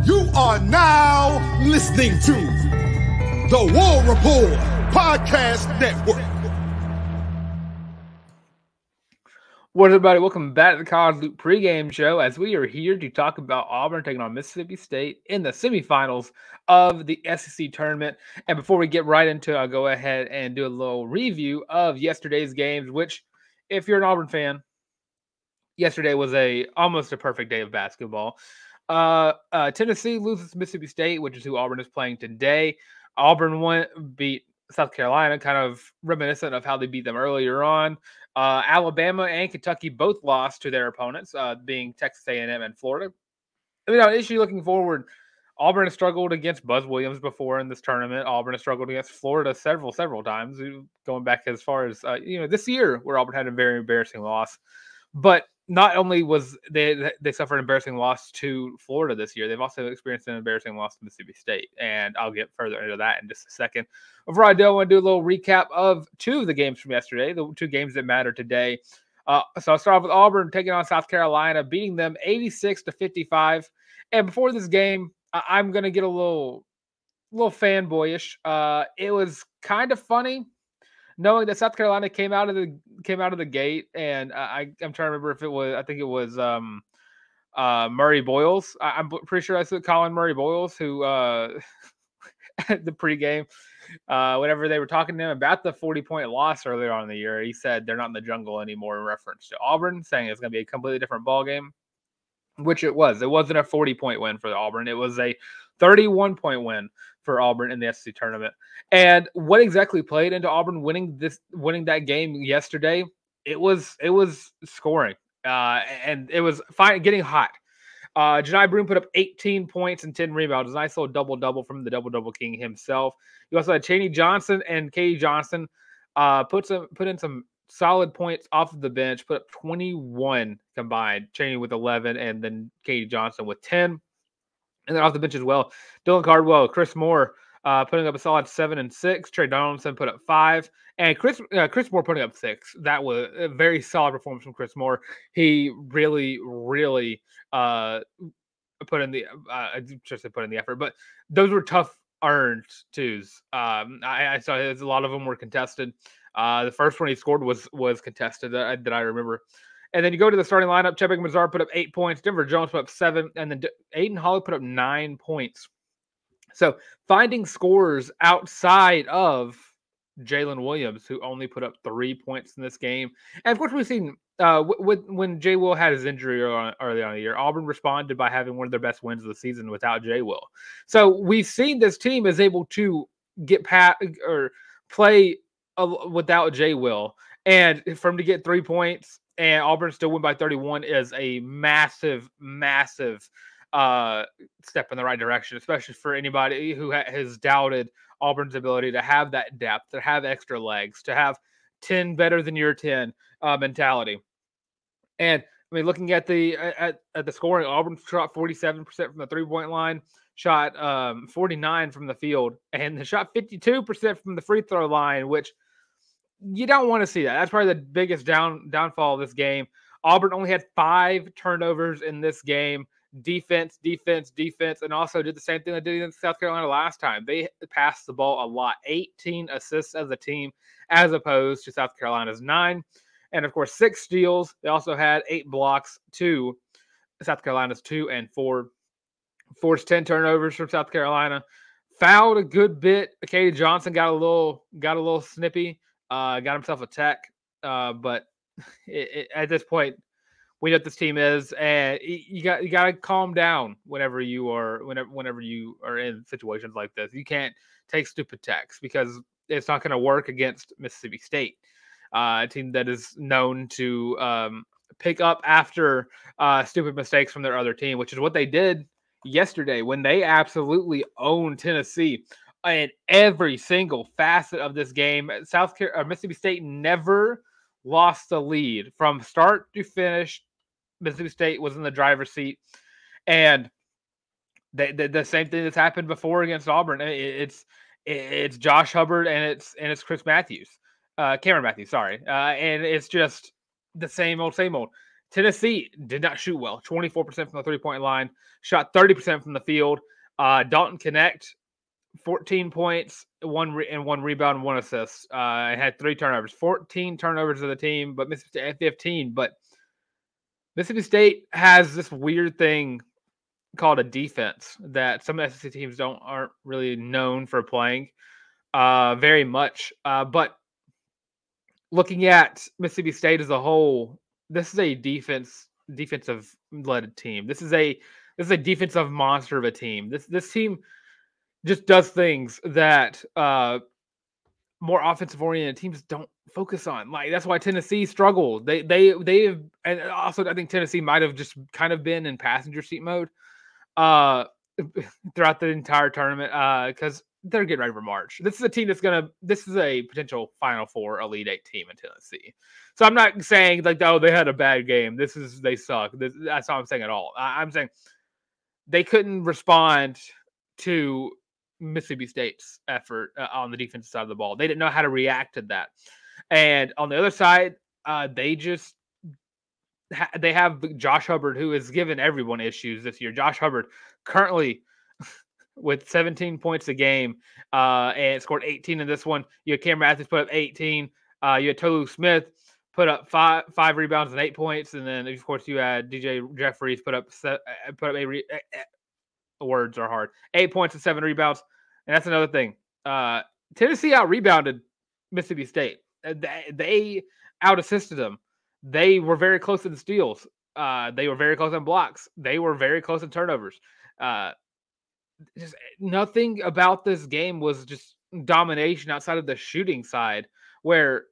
You are now listening to the War Report Podcast Network. What up, everybody? Welcome back to the College Loop Pregame Show as we are here to talk about Auburn taking on Mississippi State in the semifinals of the SEC tournament. And before we get right into it, I'll go ahead and do a little review of yesterday's games, which, if you're an Auburn fan, yesterday was almost a perfect day of basketball. Tennessee loses to Mississippi State, which is who Auburn is playing today. Auburn beat South Carolina, kind of reminiscent of how they beat them earlier on. Alabama and Kentucky both lost to their opponents, being Texas A&M and Florida. I mean, issue looking forward, Auburn has struggled against Buzz Williams before in this tournament. Auburn has struggled against Florida several times, going back as far as this year, where Auburn had a very embarrassing loss. But not only was they suffered an embarrassing loss to Florida this year, they've also experienced an embarrassing loss to Mississippi State. And I'll get further into that in just a second. Before I do, I want to do a little recap of two of the games from yesterday, the two games that matter today. So I'll start off with Auburn taking on South Carolina, beating them 86-55. And before this game, I'm going to get a little fanboyish. It was kind of funny knowing that South Carolina came out of the gate, and I'm trying to remember if it was, I think it was Murray Boyles. I'm pretty sure I said Colin Murray Boyles, who at the pregame, whenever they were talking to him about the 40-point loss earlier on in the year, he said they're not in the jungle anymore in reference to Auburn, saying it's going to be a completely different ballgame, which it was. It wasn't a 40-point win for Auburn. It was a 31-point win for Auburn in the SEC tournament. And what exactly played into Auburn winning that game yesterday? It was scoring, and it was getting hot. Janai Broome put up 18 points and 10 rebounds. A nice little double-double from the double-double king himself. You also had Chaney Johnson and Katie Johnson put in some solid points off of the bench, put up 21 combined. Chaney with 11, and then Katie Johnson with 10. And then off the bench as well, Dylan Cardwell, Chris Moore putting up a solid 7 and 6. Trey Donaldson put up 5, and Chris Moore putting up 6. That was a very solid performance from Chris Moore. He really put in the effort, but those were tough earned twos. I saw a lot of them were contested. The first one he scored was contested that I remember. And then you go to the starting lineup. Chebek Mazar put up 8 points. Denver Jones put up 7. And then Aiden Holly put up 9 points. So finding scores outside of Jaylin Williams, who only put up 3 points in this game. And of course, we've seen when Jay Will had his injury early on in the year, Auburn responded by having one of their best wins of the season without Jay Will. So we've seen this team is able to get past or play without Jay Will. And for him to get 3 points, and Auburn still win by 31 is a massive step in the right direction, especially for anybody who has doubted Auburn's ability to have that depth, to have extra legs, to have 10 better than your 10 mentality. And I mean, looking at the scoring, Auburn shot 47% from the 3-point line, shot 49 from the field, and they shot 52% from the free throw line, which you don't want to see that. That's probably the biggest downfall of this game. Auburn only had 5 turnovers in this game. Defense, and also did the same thing they did in South Carolina last time. They passed the ball a lot. 18 assists as a team, as opposed to South Carolina's 9. And, of course, 6 steals. They also had 8 blocks to South Carolina's 2 and 4. Forced 10 turnovers from South Carolina. Fouled a good bit. Katie Johnson got a little snippy. Got himself a tech, but at this point, we know what this team is, and you got to calm down whenever you are in situations like this. You can't take stupid techs because it's not going to work against Mississippi State, a team that is known to pick up after stupid mistakes from their other team, which is what they did yesterday when they absolutely owned Tennessee. In every single facet of this game, Mississippi State never lost the lead from start to finish. Mississippi State was in the driver's seat, and the same thing that's happened before against Auburn. It's Josh Hubbard and it's Chris Matthews, Cameron Matthews, sorry, and it's just the same old. Tennessee did not shoot well. 24% from the three-point line, shot 30% from the field. Dalton Connect, 14 points, one rebound, 1 assist. Had 3 turnovers. 14 turnovers of the team, but Mississippi State had 15. But Mississippi State has this weird thing called a defense that some SEC teams aren't really known for playing very much. But looking at Mississippi State as a whole, this is a defensive-led team. This is a defensive monster of a team. This team just does things that more offensive-oriented teams don't focus on. Like, that's why Tennessee struggled. They have, and also I think Tennessee might have just kind of been in passenger seat mode throughout the entire tournament because they're getting ready for March. This is a team this is a potential Final Four Elite Eight team in Tennessee. So I'm not saying like, oh, they had a bad game. They suck. That's not what I'm saying at all. I'm saying they couldn't respond to Mississippi State's effort on the defensive side of the ball. They didn't know how to react to that. And on the other side, they have Josh Hubbard, who has given everyone issues this year. Josh Hubbard currently with 17 points a game and scored 18 in this one. You had Cam Matthews put up 18. You had Tolu Smith put up five rebounds and 8 points. And then, of course, you had DJ Jeffries put up words are hard. 8 points and 7 rebounds. And that's another thing. Tennessee out-rebounded Mississippi State. They out-assisted them. They were very close in steals. They were very close on blocks. They were very close in turnovers. Just nothing about this game was just domination outside of the shooting side, where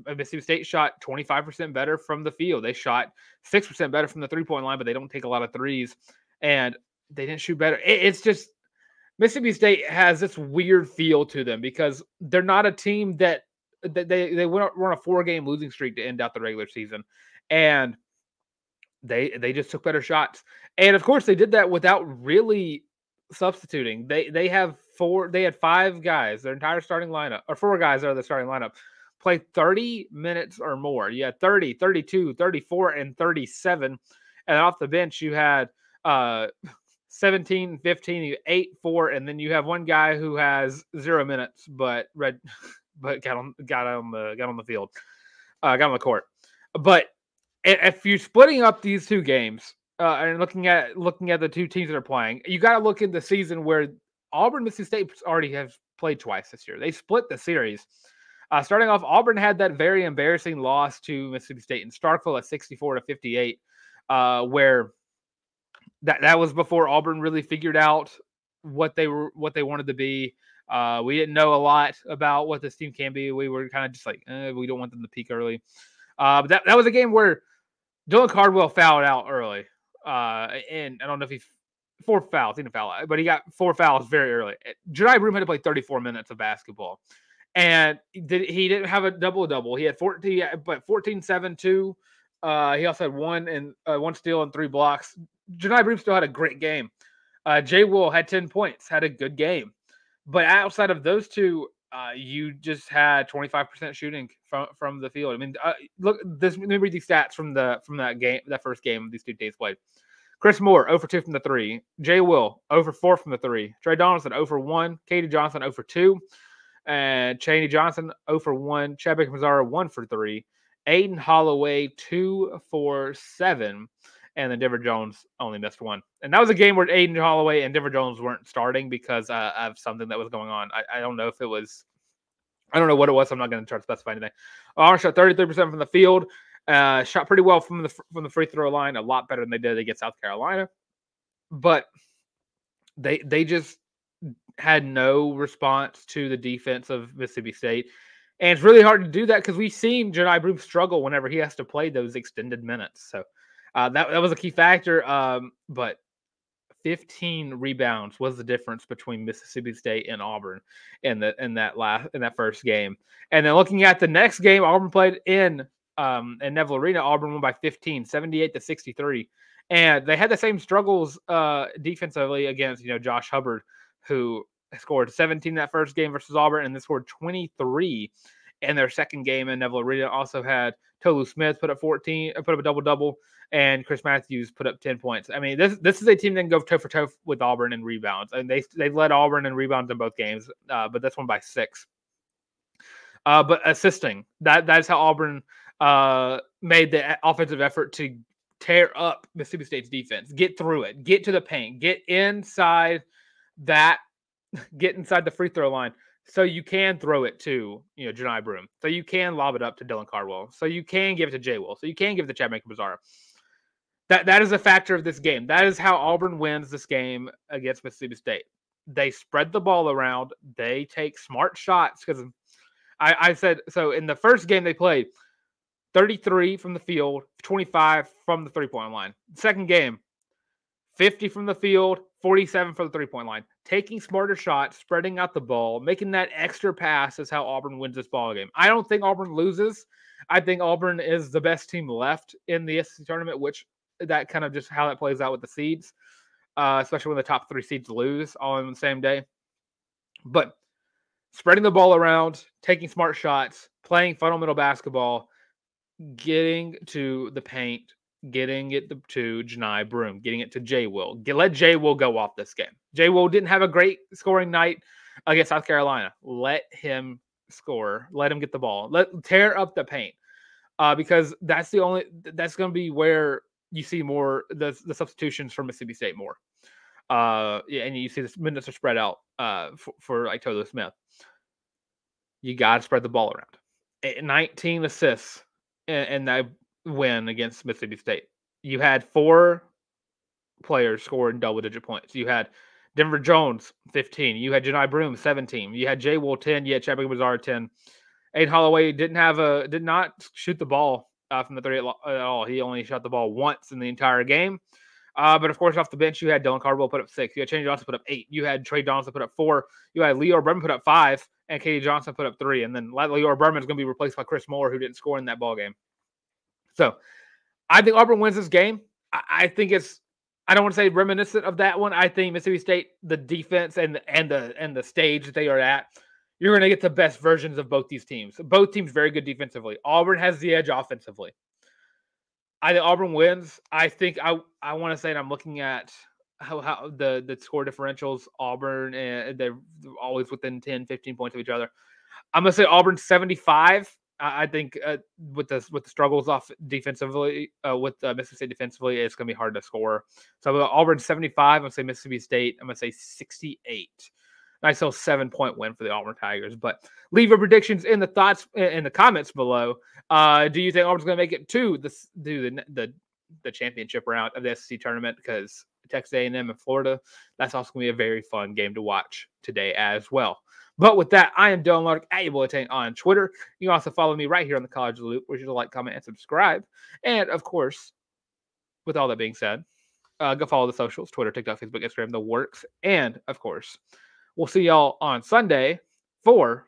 Mississippi State shot 25% better from the field. They shot 6% better from the three-point line, but they don't take a lot of threes, and they didn't shoot better. It's just Mississippi State has this weird feel to them because they're not a team that they went on a 4-game losing streak to end out the regular season, and they just took better shots. And of course, they did that without really substituting. They had 5 guys, their entire starting lineup, or 4 guys out of the starting lineup, play 30 minutes or more. You had 30, 32, 34, and 37. And off the bench, you had 17, 15, 8, 4, and then you have one guy who has 0 minutes, but got on the field, got on the court. But if you're splitting up these 2 games and looking at the 2 teams that are playing, you got to look at the season where Auburn, Mississippi State already have played twice this year. They split the series. Starting off, Auburn had that very embarrassing loss to Mississippi State in Starkville at 64-58, where that was before Auburn really figured out what they wanted to be. We didn't know a lot about what this team can be. We were kind of just like, we don't want them to peak early. But that was a game where Dylan Cardwell fouled out early. And I don't know if he 4 fouls, he didn't foul out, but he got 4 fouls very early. Jedi Broom had to play 34 minutes of basketball. And he didn't have a double-double. He had 14, 7, 2. He also had 1 steal and 3 blocks. Jedi Broom still had a great game. Jay Will had 10 points, had a good game. But outside of those 2, you just had 25% shooting from the field. I mean, look, let me read these stats from that first game these 2 teams played. Chris Moore, 0 for 2 from the 3. Jay Will, 0 for 4 from the 3. Trey Donaldson, 0 for 1. Katie Johnson, 0 for 2. And Chaney Johnson, 0 for 1. Chadwick Mazzara, 1 for 3. Aiden Holloway, 2 for 7. And then Denver Jones only missed 1. And that was a game where Aiden Holloway and Denver Jones weren't starting because of something that was going on. I don't know if it was – I don't know what it was, so I'm not going to try to specify anything. Auburn shot 33% from the field. Shot pretty well from the free throw line, a lot better than they did against South Carolina. But they just had no response to the defense of Mississippi State. And it's really hard to do that because we've seen Jedi Broom struggle whenever he has to play those extended minutes. So that was a key factor. But 15 rebounds was the difference between Mississippi State and Auburn in that first game. And then looking at the next game, Auburn played in Neville Arena. Auburn won by 15, 78-63. And they had the same struggles defensively against, Josh Hubbard, who scored 17 that first game versus Auburn, and then scored 23 in their second game in Neville Arena. Also had Tolu Smith put up a double-double, and Chris Matthews put up 10 points. I mean, this is a team that can go toe for toe with Auburn in rebounds. And they led Auburn in rebounds in both games, but this one by 6. But assisting, that's how Auburn made the offensive effort to tear up Mississippi State's defense, get through it, get to the paint, get inside the free throw line, so you can throw it to Janai Broome, so you can lob it up to Dylan Cardwell, so you can give it to Jay Will, so you can give it to Chad Baker-Bazara. That is a factor of this game. That is how Auburn wins this game against Mississippi State. They spread the ball around. They take smart shots, because I said so in the first game they played 33 from the field, 25 from the three-point line. Second game, 50 from the field, 47 from the three-point line. Taking smarter shots, spreading out the ball, making that extra pass is how Auburn wins this ball game. I don't think Auburn loses. I think Auburn is the best team left in the SEC tournament, which that kind of just how that plays out with the seeds, especially when the top 3 seeds lose all in the same day. But spreading the ball around, taking smart shots, playing fundamental basketball, getting to the paint, getting it to Janai Broome, getting it to Jay Will. Let Jay Will go off this game. Jay Will didn't have a great scoring night against South Carolina. Let him score. Let him get the ball. Tear up the paint, because that's going to be where you see more the substitutions for Mississippi State more. And you see the minutes are spread out for like Tolu Smith. You got to spread the ball around. 19 assists in that win against Mississippi State. You had 4 players scoring double-digit points. You had Denver Jones, 15. You had Janai Broome, 17. You had Jay Will, 10. You had Chad Baker-Bazara, 10. Aiden Holloway did not shoot the ball from the 3 at all. He only shot the ball once in the entire game. But of course, off the bench, you had Dylan Cardwell put up 6. You had Chaney Johnson put up 8. You had Trey Johnson put up 4. You had Leor Berman put up 5, and Katie Johnson put up 3. And then Leor Berman is going to be replaced by Chris Moore, who didn't score in that ball game. So I think Auburn wins this game. I think I don't want to say reminiscent of that one. I think Mississippi State, the defense and the stage that they are at, you're going to get the best versions of both these teams. Both teams very good defensively. Auburn has the edge offensively. I think Auburn wins. I think I want to say, and I'm looking at how the score differentials, Auburn, and they're always within 10, 15 points of each other. I'm going to say Auburn 75. I think with the struggles off defensively, with Mississippi State defensively, it's going to be hard to score. So Auburn 75. I'm going to say Mississippi State. I'm going to say 68. Nice little 7-point win for the Auburn Tigers. But leave your predictions in the comments below. Do you think Auburn's going to make it to the championship round of the SEC tournament? Because Texas A&M and Florida, that's also going to be a very fun game to watch today as well. But with that, I am Dylan Larck at @Bulletin on Twitter. You can also follow me right here on the College Loop, where you can like, comment, and subscribe. And of course, with all that being said, go follow the socials: Twitter, TikTok, Facebook, Instagram, the works. And of course, we'll see y'all on Sunday for,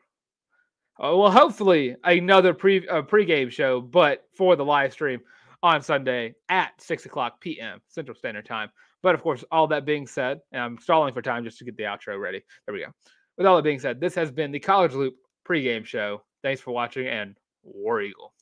hopefully another pregame show, but for the live stream on Sunday at 6:00 p.m. Central Standard Time. But of course, all that being said, and I'm stalling for time just to get the outro ready. There we go. With all that being said, this has been the College Loop pregame show. Thanks for watching, and War Eagle.